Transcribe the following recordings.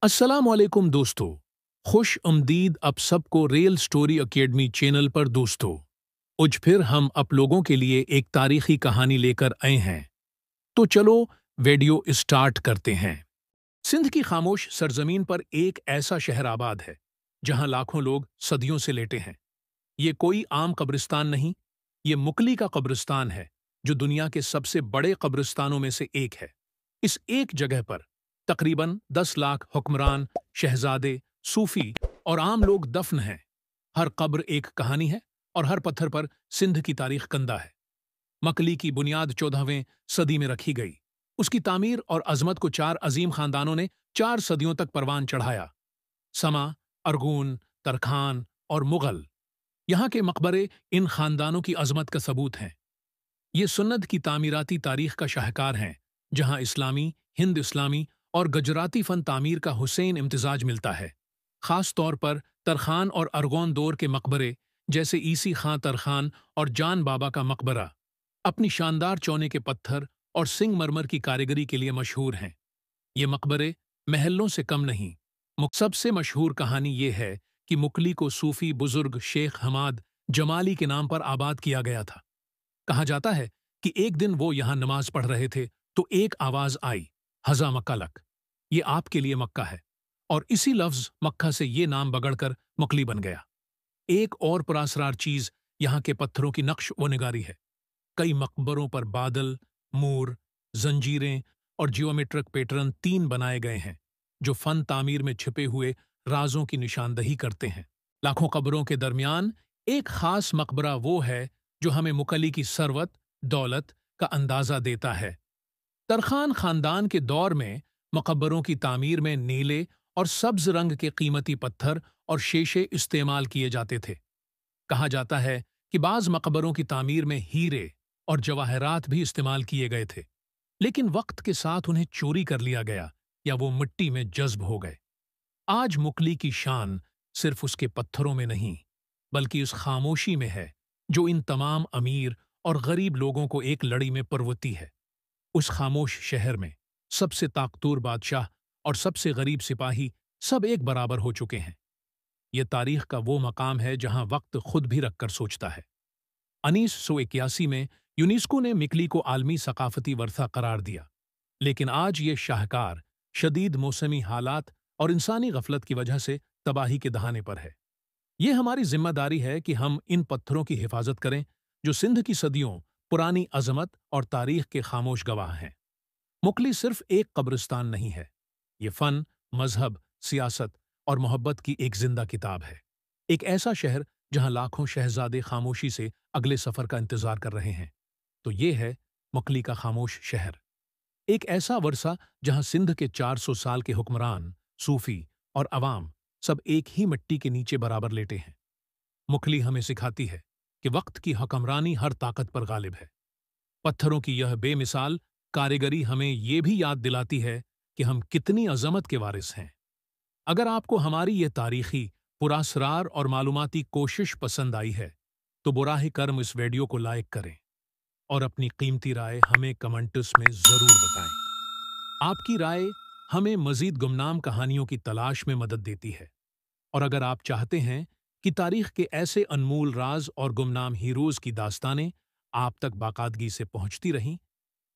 अस्सलाम वालेकुम दोस्तों। खुश आमदीद आप सबको रियल स्टोरी अकेडमी चैनल पर दोस्तों। आज फिर हम आप लोगों के लिए एक तारीखी कहानी लेकर आए हैं। तो चलो वीडियो स्टार्ट करते हैं। सिंध की खामोश सरजमीन पर एक ऐसा शहर आबाद है जहां लाखों लोग सदियों से लेटे हैं। ये कोई आम कब्रिस्तान नहीं, ये मुकली का कब्रिस्तान है जो दुनिया के सबसे बड़े कब्रिस्तानों में से एक है। इस एक जगह पर तकरीबन 10 लाख हुक्मरान, शहजादे, सूफी और आम लोग दफन हैं। हर कब्र एक कहानी है और हर पत्थर पर सिंध की तारीख कंदा है। मकली की बुनियाद 14वीं सदी में रखी गई। उसकी तामीर और अजमत को 4 अजीम खानदानों ने 4 सदियों तक परवान चढ़ाया। समा, अरगून, तरखान और मुगल, यहाँ के मकबरे इन खानदानों की अजमत का सबूत हैं। ये सुन्नत की तामीराती तारीख का शाहकार हैं, जहाँ इस्लामी, हिंद इस्लामी और गजराती फन तामीर का हुसैन इम्तिजाज मिलता है। ख़ास तौर पर तरखान और अरगोन दौर के मकबरे जैसे ईसी खां तरखान और जान बाबा का मकबरा अपनी शानदार चौने के पत्थर और सिंगमरमर की कारीगरी के लिए मशहूर हैं। ये मकबरे महलों से कम नहीं। सबसे मशहूर कहानी ये है कि मुकली को सूफी बुजुर्ग शेख हमाद जमाली के नाम पर आबाद किया गया था। कहा जाता है कि एक दिन वो यहाँ नमाज पढ़ रहे थे तो एक आवाज आई, हजा मक्का लक, ये आपके लिए मक्का है। और इसी लफ्ज मक्का से ये नाम बगड़कर मुकली बन गया। एक और पुरासरार चीज यहाँ के पत्थरों की नक्श व निगारी है। कई मकबरों पर बादल, मूर, जंजीरें और जियोमेट्रिक पैटर्न 3 बनाए गए हैं जो फन तामीर में छिपे हुए राजों की निशानदही करते हैं। लाखों कब्रों के दरमियान एक खास मकबरा वो है जो हमें मुकली की सरवत, दौलत का अंदाजा देता है। तरखान खानदान के दौर में मकबरों की तामीर में नीले और सब्ज रंग के कीमती पत्थर और शीशे इस्तेमाल किए जाते थे। कहा जाता है कि बाज़ मकबरों की तामीर में हीरे और जवाहरात भी इस्तेमाल किए गए थे, लेकिन वक्त के साथ उन्हें चोरी कर लिया गया या वो मिट्टी में जज्ब हो गए। आज मुकली की शान सिर्फ उसके पत्थरों में नहीं, बल्कि उस खामोशी में है जो इन तमाम अमीर और गरीब लोगों को एक लड़ी में परवती है। उस खामोश शहर में सबसे ताकतवर बादशाह और सबसे गरीब सिपाही सब एक बराबर हो चुके हैं। ये तारीख का वो मकाम है जहां वक्त खुद भी रखकर सोचता है। 1981 में यूनेस्को ने मिकली को आलमी सकाफती वर्सा करार दिया, लेकिन आज ये शाहकार शदीद मौसमी हालात और इंसानी गफलत की वजह से तबाही के दहाने पर है। ये हमारी जिम्मेदारी है कि हम इन पत्थरों की हिफाजत करें जो सिंध की सदियों पुरानी अजमत और तारीख के खामोश गवाह हैं। मुकली सिर्फ एक कब्रिस्तान नहीं है, ये फन, मजहब, सियासत और मोहब्बत की एक जिंदा किताब है। एक ऐसा शहर जहां लाखों शहजादे खामोशी से अगले सफर का इंतजार कर रहे हैं। तो ये है मुकली का खामोश शहर। एक ऐसा वर्सा जहां सिंध के 400 साल के हुक्मरान, सूफी और अवाम सब एक ही मिट्टी के नीचे बराबर लेटे हैं। मुकली हमें सिखाती है कि वक्त की हुक्मरानी हर ताकत पर गालिब है। पत्थरों की यह बेमिसाल कारीगरी हमें ये भी याद दिलाती है कि हम कितनी अजमत के वारिस हैं। अगर आपको हमारी ये तारीखी, पुरासरार और मालूमाती कोशिश पसंद आई है तो बुराह कर्म इस वीडियो को लाइक करें और अपनी कीमती राय हमें कमेंट्स में ज़रूर बताएं। आपकी राय हमें मज़ीद गुमनाम कहानियों की तलाश में मदद देती है। और अगर आप चाहते हैं कि तारीख के ऐसे अनमोल राज और गुमनाम हीरोज़ की दास्तानें आप तक बाकायदगी से पहुंचती रहें,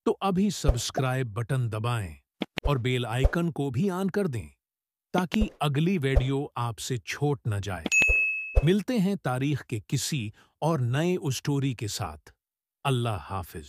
तो अभी सब्सक्राइब बटन दबाएं और बेल आइकन को भी ऑन कर दें ताकि अगली वीडियो आपसे छूट न जाए। मिलते हैं तारीख के किसी और नए स्टोरी के साथ। अल्लाह हाफिज।